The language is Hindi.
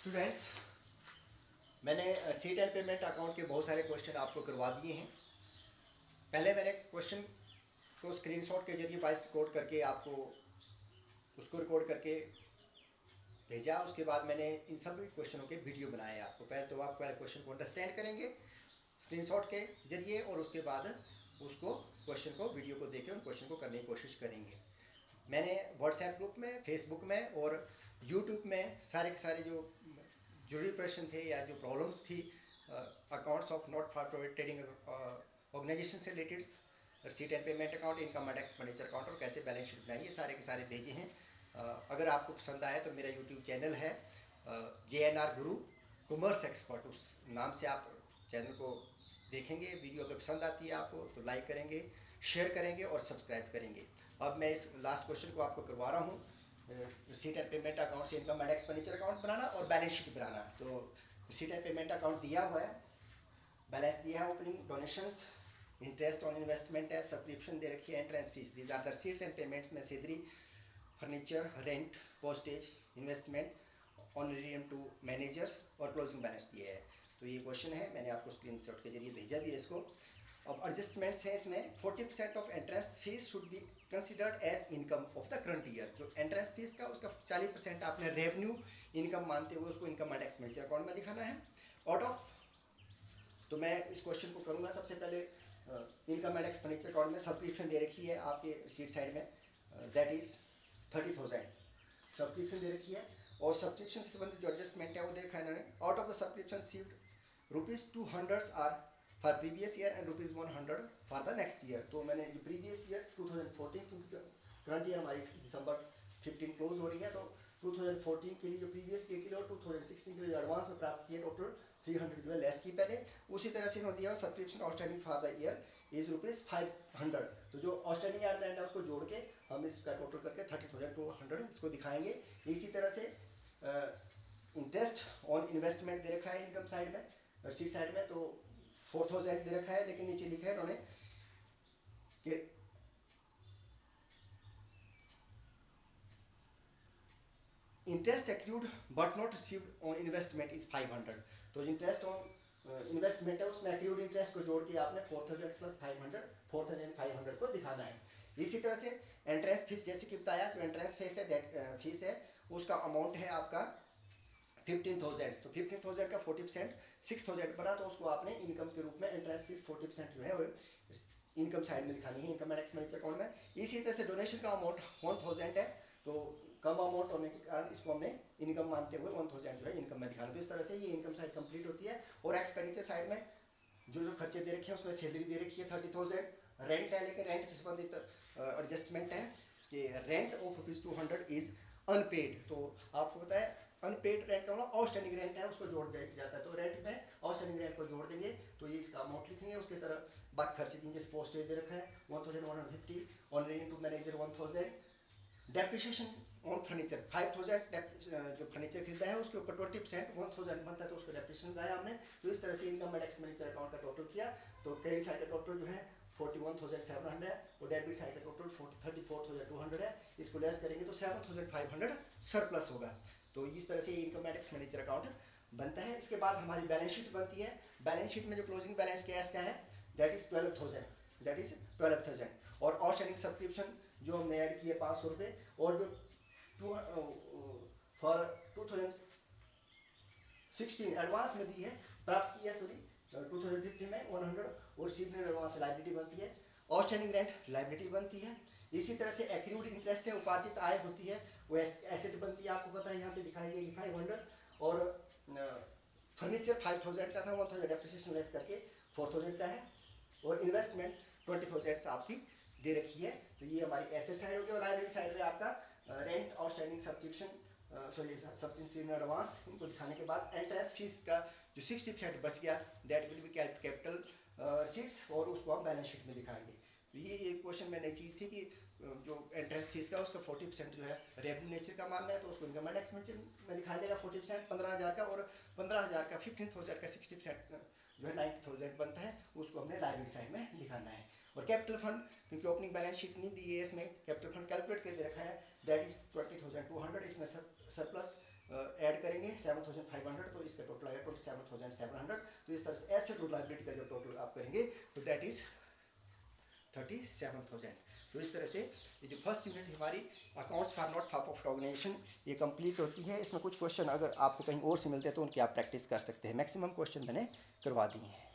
स्टूडेंट्स, मैंने सीट एंड पेमेंट अकाउंट के बहुत सारे क्वेश्चन आपको करवा दिए हैं। पहले मैंने क्वेश्चन को स्क्रीनशॉट के जरिए वॉइस रिकॉर्ड करके आपको उसको रिकॉर्ड करके भेजा। उसके बाद मैंने इन सभी क्वेश्चनों के वीडियो बनाए आपको। पहले तो आप पहले क्वेश्चन को अंडरस्टैंड करेंगे स्क्रीनशॉट के जरिए, और उसके बाद उसको क्वेश्चन को वीडियो को देख के उन क्वेश्चन को करने की कोशिश करेंगे। मैंने व्हाट्सएप ग्रुप में, फेसबुक में और यूट्यूब में सारे के सारे जो जरूरी प्रश्न थे या जो प्रॉब्लम्स थी accounts of not for profit trading organisation से related, receipt and payment account, income and expenditure account और कैसे बैलेंस शीट बनाइए, सारे के सारे भेजे हैं। अगर आपको पसंद आए तो मेरा यूट्यूब चैनल है JNR गुरु कॉमर्स एक्सपर्ट, उस नाम से आप चैनल को देखेंगे। वीडियो अगर पसंद आती है आपको तो लाइक करेंगे, शेयर करेंगे और सब्सक्राइब करेंगे। अब मैं इस लास्ट क्वेश्चन को आपको करवा रहा हूँ, रिसीट एंड पेमेंट अकाउंट से इनकम एंड एक्सपेंडिचर अकाउंट बनाना और बैलेंस शीट बनाना। तो रिसीट एंड पेमेंट अकाउंट दिया हुआ है, बैलेंस दिया है, opening, donations, interest on investment है, सब्सक्रिप्शन दे रखी है, entrance fees. These are the receipts and payments में salary, furniture, rent, postage, investment, honorarium to managers और क्लोजिंग बैलेंस दिए है। तो ये क्वेश्चन है, मैंने आपको स्क्रीनशॉट के जरिए भेजा भी है इसको। अब एडजस्टमेंट्स है इसमें, 40% of entrance fees should be considered as income of the current year. जो एंट्रेंस फीस का उसका 40% आपने रेवेन्यू इनकम मानते हुए उसको इनकम एंड एक्सपेंडिचर अकाउंट में दिखाना है। आउट ऑफ, तो मैं इस क्वेश्चन को करूंगा। सबसे पहले इनकम एंड एक्सपेंडिचर अकाउंट में सब्सक्रिप्शन दे रखी है आपके रिसीट साइड में, दैट इज 30,000 सब्सक्रिप्शन दे रखी है। और सब्सक्रिप्शन से संबंधित जो एडजस्टमेंट है वो दे रखा है इन्होंने। Out of the subscription received ₹200 are for previous year and ₹100 for the next year. तो मैंने जो प्रीवियस ईयर 2014, क्योंकि करंट ईयर हमारी दिसंबर 15 क्लोज हो रही है, तो 2014 के लिए जो प्रीवियस ईयर के लिए और 2016 के लिए एडवांस में प्राप्त किए टोटल 300 जो है लेस की पहले। उसी तरह से इन्होंने दिया subscription outstanding for the year is ₹500। तो जो आउटस्टैंडिंग एट द एंड है उसको जोड़ के हम इसका टोटल करके 30,200 इसको दिखाएंगे। इसी तरह से इंटरेस्ट ऑन इन्वेस्टमेंट दे रखा है इनकम साइड में, रिसीट साइड में, तो 4,000 दे रखा है, लेकिन नीचे लिखा है उन्होंने कि interest accrued but not received on investment is 500। तो इंटरेस्ट ऑन इन्वेस्टमेंट है उसमें एक्रूड इंटरेस्ट को जोड़ के आपने 4,000 प्लस 500, 4,500 को दिखाना है। इसी तरह से एंट्रेंस फीस, जैसे कि बताया, जो एंट्रेंस फीस है, फीस है उसका अमाउंट है आपका 15,000। तो 15,000 का 40% 6,000 बना, तो उसको आपने इनकम के रूप में एंट्रेंस फीस 40% जो है इनकम साइड में दिखानी है, इनकम एंड एक्सपेंडिचर अकाउंट में। इसी तरह से डोनेशन का अमाउंट 1,000 है, तो कम अमाउंट होने के कारण इसको हमने इनकम मानते हुए 1,000 जो है इनकम में दिखाना। तो इस तरह से ये इनकम साइड कंप्लीट होती है। और एक्सपेंडिचर साइड में जो जो खर्चे दे रखे हैं उसमें सैलरी दे रखी है 30,000, रेंट है, लेकिन रेंट से संबंधित एडजस्टमेंट है कि रेंट ऑफ ₹200 इज अनपेड। तो आपको पता है अनपेड रेंट होना, आउटस्टैंडिंग रेंट है उसको जोड़ दिया जाता है। तो रेंट में आउटस्टैंडिंग रेंट को जोड़ देंगे तो ये इसका अमाउंट लिखेंगे। उसकी तरह बाकी खर्चे देंगे, जैसे पोस्टेज दे रखा है 1,150, honorarium to manager 1,000, depreciation on furniture 5,000, जो फर्नीचर खरीदा है उसके ऊपर 20% 1,000 बनता है, तो उसको डेप्रिसिएशन लगाया हमने। तो इस तरह से इनकम एंड एक्सपेंडिचर अकाउंट का टोटल किया। तो क्रेडिट साइड का टोटल जो है 41,700 है और डेबिट साइड का टोटल 34,200 है। इसको लेस करेंगे तो 7,500 सरप्लस होगा। तो इस तरह से इनकम एंड एक्सपेंडिचर अकाउंट बनता है। इसके बाद हमारी बैलेंस शीट बनती है। बैलेंस शीट में जो क्लोजिंग बैलेंस कैश का है दैट इज 12,000 और आउटस्टैंडिंग सब्सक्रिप्शन जो हमने ऐड किए 500 रुपये, और जो फॉर 2016 एडवांस में दी है, प्राप्त किया, सॉरी 2015 में 100, और सीधे एडवांस लाइबिलिटी बनती है। आउटस्टैंडिंग रेंट लाइबिलिटी बनती है। इसी तरह से एक्रूड इंटरेस्ट है, उपार्जित आय होती है, वो एसेट बनती है। आपको पता है यहाँ पे दिखाई गई 500, और फर्नीचर 5,000 का था, 1,000 डेप्रिसिएशन लेस करके 4,000 का है, और इन्वेस्टमेंट 20,000 आपकी दे रखी है। तो ये हमारी एसेट साइड होगी। और लायबिलिटी साइड में आपका rent, outstanding subscription, sorry subscription advance, इनको दिखाने के बाद एंट्रेंस फीस का जो 60% बच गया that will be capital receipts, और उसको हम बैलेंस शीट में दिखाएंगे। तो ये एक क्वेश्चन में नई चीज़ थी कि जो एंट्रेंस फीस का उसका 40% जो है रेवेन्यू नेचर का मानना है, तो उसको इनकम एंड एक्सपेंडिचर में दिखाया जाएगा 40%, 15,000 का, और 15,000 का 15,000 का 60% जो है 90,000 बनता है, उसको हमने लायबिलिटी साइड में दिखाना है। और कैपिटल फंड, क्योंकि ओपनिंग बैलेंस शीट नहीं दी है इसमें, कैपिटल फंड कैलकुलेट करके रखा है दैट इज 20,200। इसमें सरप्लस ऐड करेंगे, 7,500 27,500, तो इसका टोटल आएगा 27,700। तो इस तरह से एसेट टू लायबिलिटी का जो टोटल आप करेंगे तो दैट इज 37,000। तो इस तरह से ये जो फर्स्ट यूनिट हमारी accounts for not for profit organisation ये कंप्लीट होती है। इसमें कुछ क्वेश्चन अगर आपको कहीं और से मिलते हैं तो उनकी आप प्रैक्टिस कर सकते हैं। मैक्सिमम क्वेश्चन मैंने करवा दिए हैं।